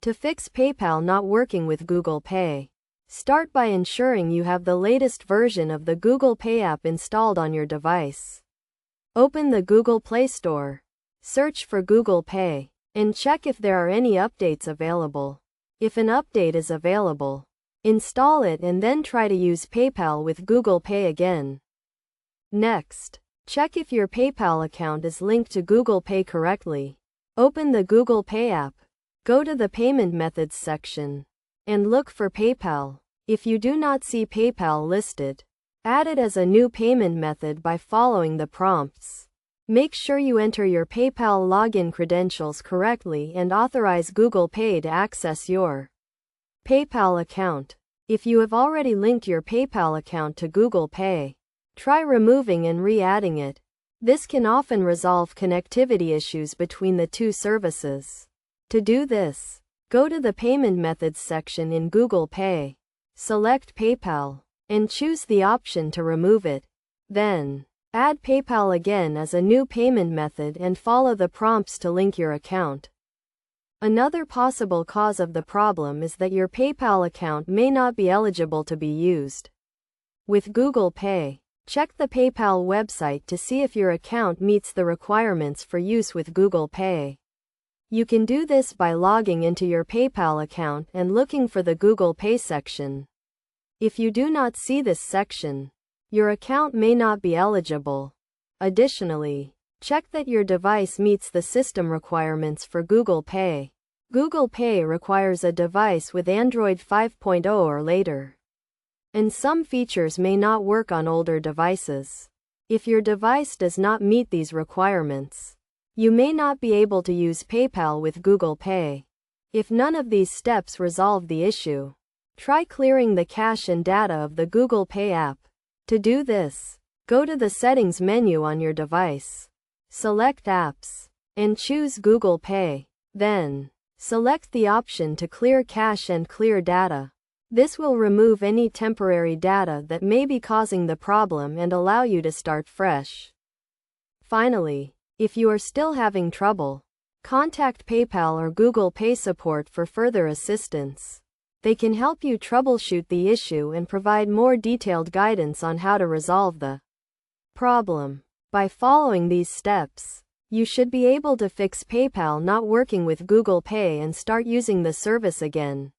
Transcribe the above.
To fix PayPal not working with Google Pay, start by ensuring you have the latest version of the Google Pay app installed on your device. Open the Google Play Store, search for Google Pay, and check if there are any updates available. If an update is available, install it and then try to use PayPal with Google Pay again. Next, check if your PayPal account is linked to Google Pay correctly. Open the Google Pay app, go to the Payment Methods section, and look for PayPal. If you do not see PayPal listed, add it as a new payment method by following the prompts. Make sure you enter your PayPal login credentials correctly and authorize Google Pay to access your PayPal account. If you have already linked your PayPal account to Google Pay, try removing and re-adding it. This can often resolve connectivity issues between the two services. To do this, go to the Payment Methods section in Google Pay, select PayPal, and choose the option to remove it. Then, add PayPal again as a new payment method and follow the prompts to link your account. Another possible cause of the problem is that your PayPal account may not be eligible to be used with Google Pay. Check the PayPal website to see if your account meets the requirements for use with Google Pay. You can do this by logging into your PayPal account and looking for the Google Pay section. If you do not see this section, your account may not be eligible. Additionally, check that your device meets the system requirements for Google Pay. Google Pay requires a device with Android 5.0 or later, and some features may not work on older devices. If your device does not meet these requirements, you may not be able to use PayPal with Google Pay. If none of these steps resolve the issue, try clearing the cache and data of the Google Pay app. To do this, go to the Settings menu on your device, select Apps, and choose Google Pay. Then, select the option to clear cache and clear data. This will remove any temporary data that may be causing the problem and allow you to start fresh. Finally, if you are still having trouble, contact PayPal or Google Pay support for further assistance. They can help you troubleshoot the issue and provide more detailed guidance on how to resolve the problem. By following these steps, you should be able to fix PayPal not working with Google Pay and start using the service again.